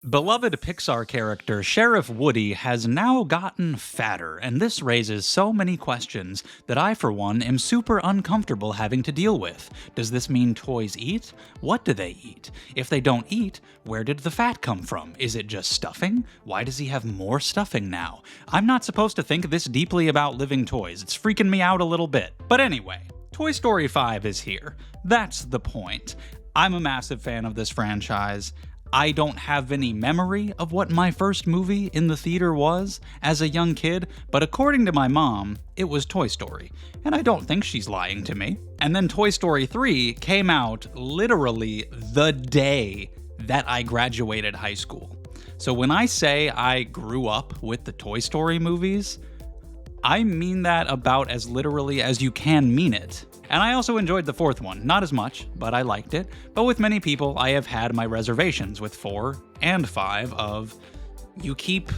Beloved Pixar character Sheriff Woody has now gotten fatter, and this raises so many questions that I, for one, am super uncomfortable having to deal with. Does this mean toys eat? What do they eat? If they don't eat, where did the fat come from? Is it just stuffing? Why does he have more stuffing now? I'm not supposed to think this deeply about living toys. It's freaking me out a little bit. But anyway, Toy Story 5 is here. That's the point. I'm a massive fan of this franchise. I don't have any memory of what my first movie in the theater was as a young kid, but according to my mom, it was Toy Story, and I don't think she's lying to me. And then Toy Story 3 came out literally the day that I graduated high school. So when I say I grew up with the Toy Story movies, I mean that about as literally as you can mean it. And I also enjoyed the fourth one, not as much, but I liked it. But with many people, I have had my reservations with 4 and 5 of, you keep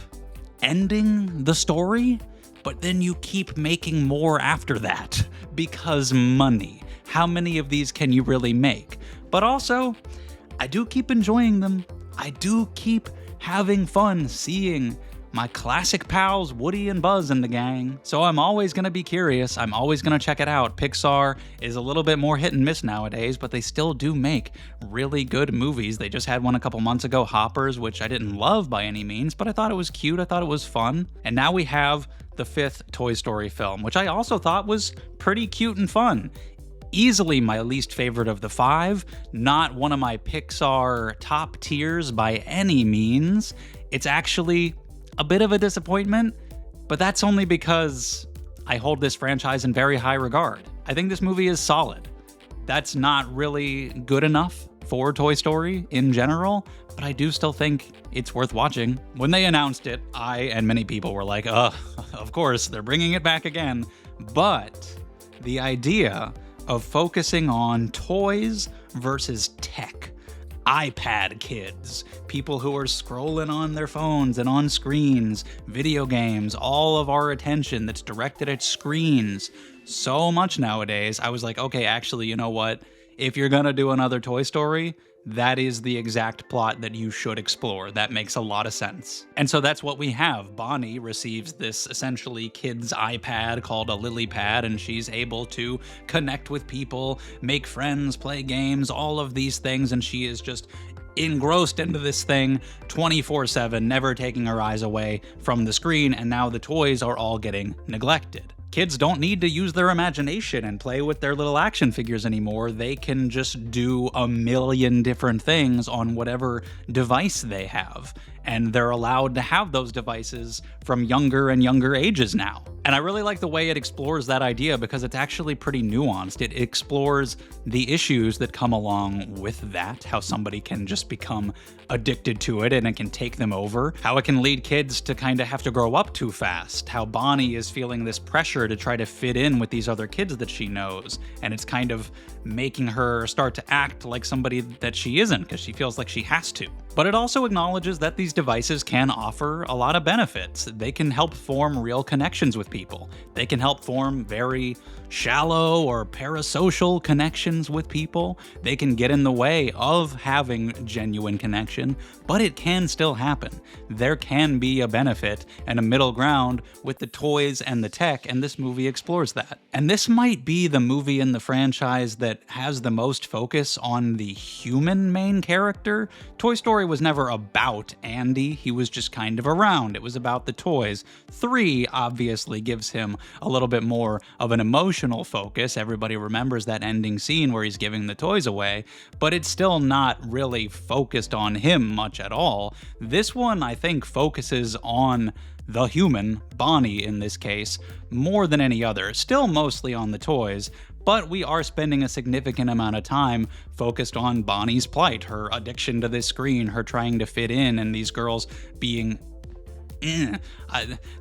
ending the story, but then you keep making more after that. Because money. How many of these can you really make? But also, I do keep enjoying them. I do keep having fun seeing my classic pals Woody and Buzz and the gang. So I'm always gonna be curious, I'm always gonna check it out. Pixar is a little bit more hit and miss nowadays, but they still do make really good movies. They just had one a couple months ago, Hoppers, which I didn't love by any means, but I thought it was cute, I thought it was fun. And now we have the 5th Toy Story film, which I also thought was pretty cute and fun. Easily my least favorite of the 5, not one of my Pixar top tiers by any means. It's actually a bit of a disappointment, but that's only because I hold this franchise in very high regard. I think this movie is solid. That's not really good enough for Toy Story in general, but I do still think it's worth watching. When they announced it, I and many people were like, of course, they're bringing it back again. But the idea of focusing on toys versus tech, iPad kids, people who are scrolling on their phones and on screens, video games, all of our attention that's directed at screens so much nowadays. I was like, okay, actually, you know what? If you're gonna do another Toy Story, that is the exact plot that you should explore. That makes a lot of sense. And so that's what we have. Bonnie receives this essentially kid's iPad called a lily pad, and she's able to connect with people, make friends, play games, all of these things, and she is just engrossed into this thing 24/7, never taking her eyes away from the screen, and now the toys are all getting neglected. Kids don't need to use their imagination and play with their little action figures anymore. They can just do a million different things on whatever device they have. And they're allowed to have those devices from younger and younger ages now. And I really like the way it explores that idea because it's actually pretty nuanced. It explores the issues that come along with that, how somebody can just become addicted to it and it can take them over, how it can lead kids to kind of have to grow up too fast, how Bonnie is feeling this pressure to try to fit in with these other kids that she knows, and it's kind of making her start to act like somebody that she isn't because she feels like she has to. But it also acknowledges that these devices can offer a lot of benefits. They can help form real connections with people. They can help form very shallow or parasocial connections with people. They can get in the way of having genuine connection, but it can still happen. There can be a benefit and a middle ground with the toys and the tech, and this movie explores that. And this might be the movie in the franchise that has the most focus on the human main character. Toy Story was never about Andy, he was just kind of around. It was about the toys. 3 obviously gives him a little bit more of an emotional focus. Everybody remembers that ending scene where he's giving the toys away, but it's still not really focused on him much at all. This one, I think, focuses on the human, Bonnie in this case, more than any other. Still mostly on the toys, but we are spending a significant amount of time focused on Bonnie's plight, her addiction to this screen, her trying to fit in, and these girls being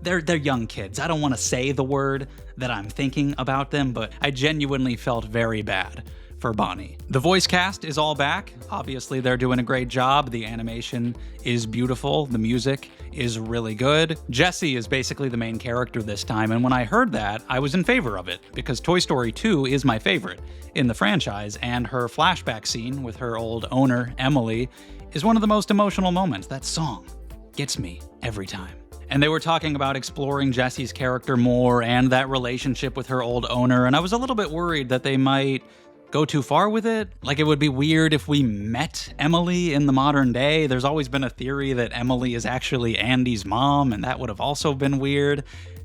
they're young kids. I don't want to say the word that I'm thinking about them, but I genuinely felt very bad for Bonnie. The voice cast is all back. Obviously, they're doing a great job. The animation is beautiful. The music is really good. Jessie is basically the main character this time, and when I heard that, I was in favor of it, because Toy Story 2 is my favorite in the franchise, and her flashback scene with her old owner, Emily, is one of the most emotional moments. That song gets me every time. And they were talking about exploring Jessie's character more and that relationship with her old owner, and I was a little bit worried that they might go too far with it. Like, it would be weird if we met Emily in the modern day. There's always been a theory that Emily is actually Andy's mom, and that would have also been weird.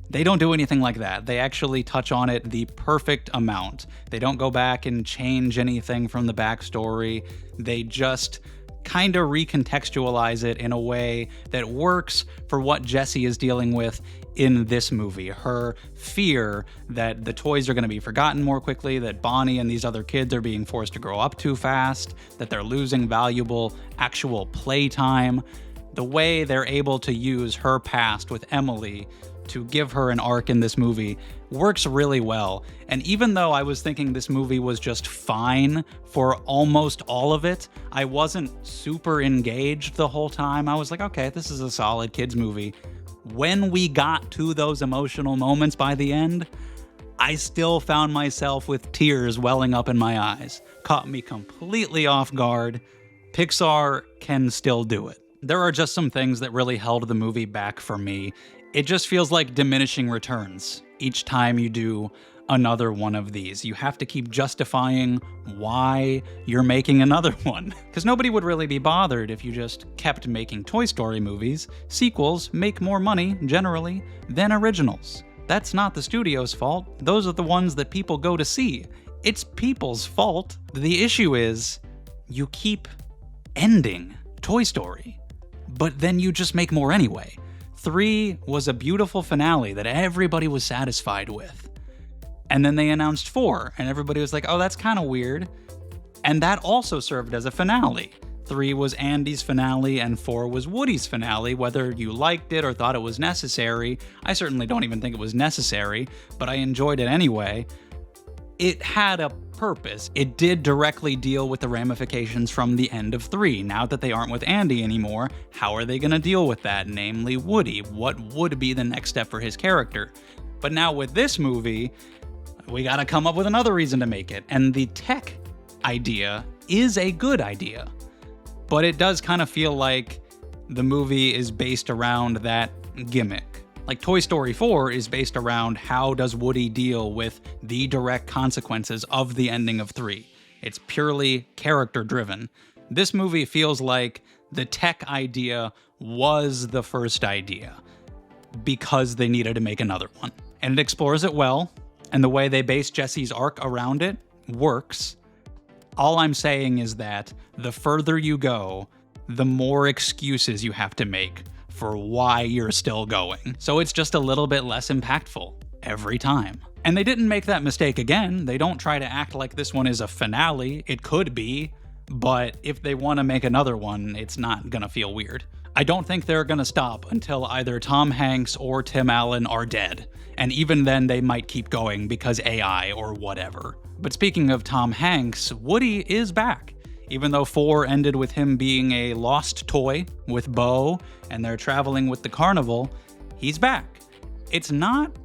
They don't do anything like that. They actually touch on it the perfect amount. They don't go back and change anything from the backstory. They just kind of recontextualize it in a way that works for what Jessie is dealing with in this movie. Her fear that the toys are going to be forgotten more quickly, that Bonnie and these other kids are being forced to grow up too fast, that they're losing valuable actual playtime. The way they're able to use her past with Emily to give her an arc in this movie works really well. And even though I was thinking this movie was just fine for almost all of it, I wasn't super engaged the whole time. I was like, okay, this is a solid kids movie. When we got to those emotional moments by the end, I still found myself with tears welling up in my eyes. Caught me completely off guard. Pixar can still do it. There are just some things that really held the movie back for me. It just feels like diminishing returns each time you do another one of these. You have to keep justifying why you're making another one. Because nobody would really be bothered if you just kept making Toy Story movies. Sequels make more money, generally, than originals. That's not the studio's fault. Those are the ones that people go to see. It's people's fault. The issue is, you keep ending Toy Story, but then you just make more anyway. 3 was a beautiful finale that everybody was satisfied with. And then they announced 4, and everybody was like, oh, that's kind of weird. And that also served as a finale. 3 was Andy's finale, and 4 was Woody's finale. Whether you liked it or thought it was necessary, I certainly don't even think it was necessary, but I enjoyed it anyway. It had a purpose. It did directly deal with the ramifications from the end of 3. Now that they aren't with Andy anymore, how are they going to deal with that? Namely, Woody. What would be the next step for his character? But now with this movie, we got to come up with another reason to make it. And the tech idea is a good idea. But it does kind of feel like the movie is based around that gimmick. Like Toy Story 4 is based around how does Woody deal with the direct consequences of the ending of 3. It's purely character-driven. This movie feels like the tech idea was the first idea because they needed to make another one. And it explores it well, and the way they base Jessie's arc around it works. All I'm saying is that the further you go, the more excuses you have to make for why you're still going. So it's just a little bit less impactful every time. And they didn't make that mistake again. They don't try to act like this one is a finale. It could be, but if they want to make another one, it's not gonna feel weird. I don't think they're gonna stop until either Tom Hanks or Tim Allen are dead. And even then they might keep going because AI or whatever. But speaking of Tom Hanks, Woody is back. Even though 4 ended with him being a lost toy with Bo, and they're traveling with the carnival, he's back. It's not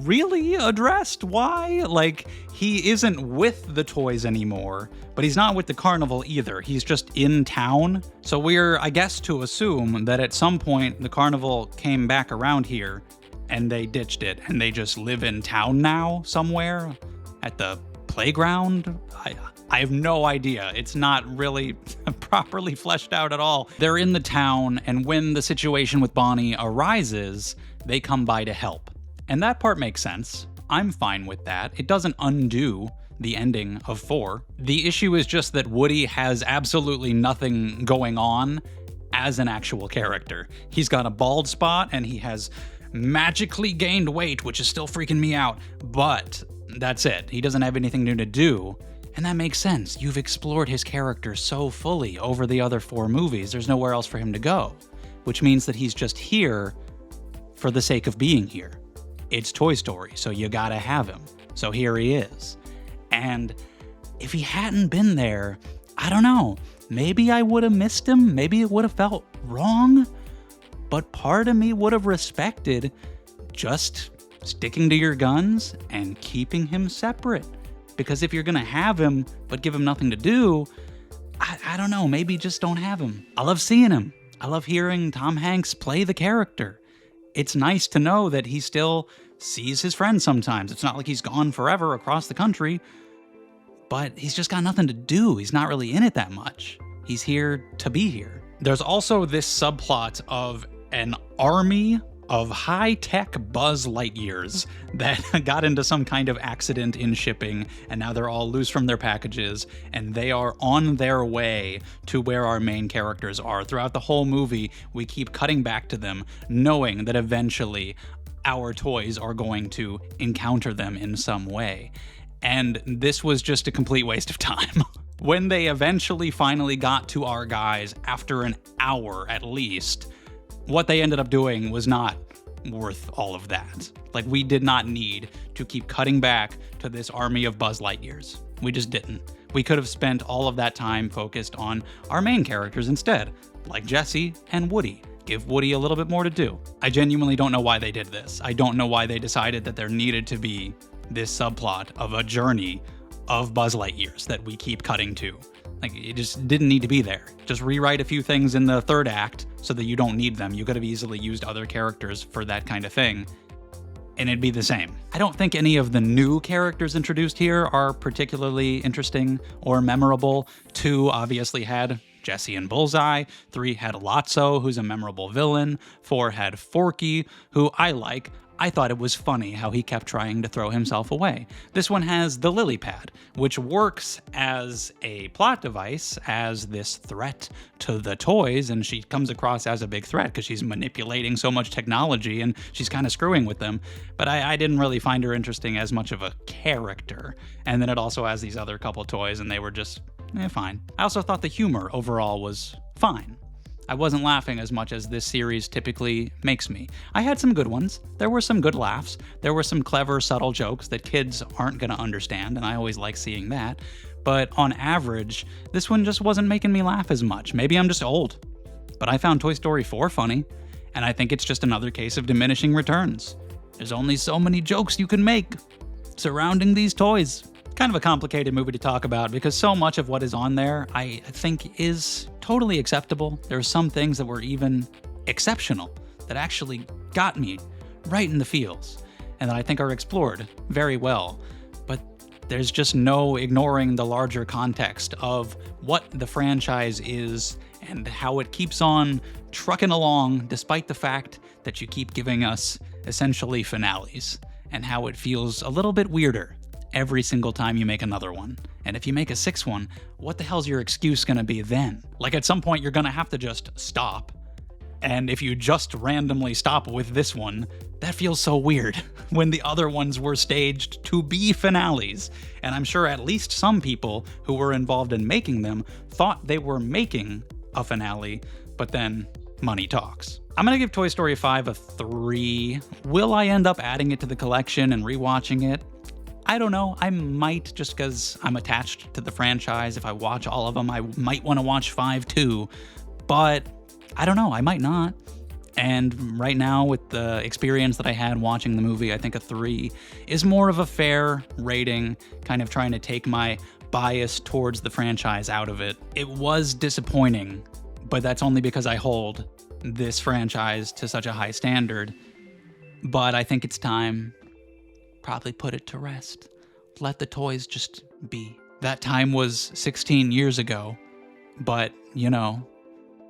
really addressed why. Like, he isn't with the toys anymore, but he's not with the carnival either. He's just in town. So we're, I guess, to assume that at some point the carnival came back around here and they ditched it and they just live in town now somewhere at the playground. I have no idea. It's not really properly fleshed out at all. They're in the town, and when the situation with Bonnie arises, they come by to help. And that part makes sense. I'm fine with that. It doesn't undo the ending of 4. The issue is just that Woody has absolutely nothing going on as an actual character. He's got a bald spot, and he has magically gained weight, which is still freaking me out, but that's it. He doesn't have anything new to do. And that makes sense. You've explored his character so fully over the other 4 movies. There's nowhere else for him to go, which means that he's just here for the sake of being here. It's Toy Story, so you gotta have him. So here he is. And if he hadn't been there, I don't know, maybe I would have missed him. Maybe it would have felt wrong. But part of me would have respected just sticking to your guns and keeping him separate. Because if you're going to have him, but give him nothing to do, I don't know, maybe just don't have him. I love seeing him. I love hearing Tom Hanks play the character. It's nice to know that he still sees his friends sometimes. It's not like he's gone forever across the country, but he's just got nothing to do. He's not really in it that much. He's here to be here. There's also this subplot of an army of high-tech Buzz Lightyears that got into some kind of accident in shipping, and now they're all loose from their packages, and they are on their way to where our main characters are. Throughout the whole movie, we keep cutting back to them, knowing that eventually our toys are going to encounter them in some way. And this was just a complete waste of time. When they eventually finally got to our guys, after an hour at least, what they ended up doing was not worth all of that. Like, we did not need to keep cutting back to this army of Buzz Lightyears. We just didn't. We could have spent all of that time focused on our main characters instead, like Jessie and Woody. Give Woody a little bit more to do. I genuinely don't know why they did this. I don't know why they decided that there needed to be this subplot of a journey of Buzz Lightyears that we keep cutting to. Like, it just didn't need to be there. Just rewrite a few things in the third act so that you don't need them. You could have easily used other characters for that kind of thing, and it'd be the same. I don't think any of the new characters introduced here are particularly interesting or memorable. 2 obviously had Jessie and Bullseye. 3 had Lotso, who's a memorable villain. 4 had Forky, who I like. I thought it was funny how he kept trying to throw himself away. This one has the lily pad, which works as a plot device, as this threat to the toys, and she comes across as a big threat because she's manipulating so much technology and she's kind of screwing with them. But I didn't really find her interesting as much of a character. And then it also has these other couple toys, and they were just, fine. I also thought the humor overall was fine. I wasn't laughing as much as this series typically makes me. I had some good ones. There were some good laughs. There were some clever, subtle jokes that kids aren't going to understand, and I always like seeing that. But on average, this one just wasn't making me laugh as much. Maybe I'm just old. But I found Toy Story 4 funny, and I think it's just another case of diminishing returns. There's only so many jokes you can make surrounding these toys. Kind of a complicated movie to talk about because so much of what is on there I think is totally acceptable. There are some things that were even exceptional that actually got me right in the feels and that I think are explored very well. But there's just no ignoring the larger context of what the franchise is and how it keeps on trucking along despite the fact that you keep giving us essentially finales, and how it feels a little bit weirder every single time you make another one. And if you make a 6th one, what the hell's your excuse gonna be then? Like, at some point you're gonna have to just stop. And if you just randomly stop with this one, that feels so weird when the other ones were staged to be finales. And I'm sure at least some people who were involved in making them thought they were making a finale, but then money talks. I'm gonna give Toy Story 5 a 3. Will I end up adding it to the collection and rewatching it? I don't know. I might, just because I'm attached to the franchise. If I watch all of them, I might want to watch 5 too. But I don't know. I might not. And right now, with the experience that I had watching the movie, I think a 3 is more of a fair rating, kind of trying to take my bias towards the franchise out of it. It was disappointing, but that's only because I hold this franchise to such a high standard. But I think it's time. Probably put it to rest. Let the toys just be. That time was 16 years ago, but,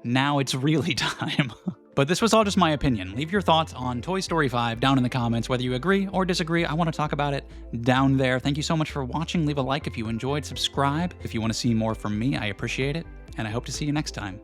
now it's really time. But this was all just my opinion. Leave your thoughts on Toy Story 5 down in the comments, whether you agree or disagree. I want to talk about it down there. Thank you so much for watching. Leave a like if you enjoyed. Subscribe if you want to see more from me. I appreciate it, and I hope to see you next time.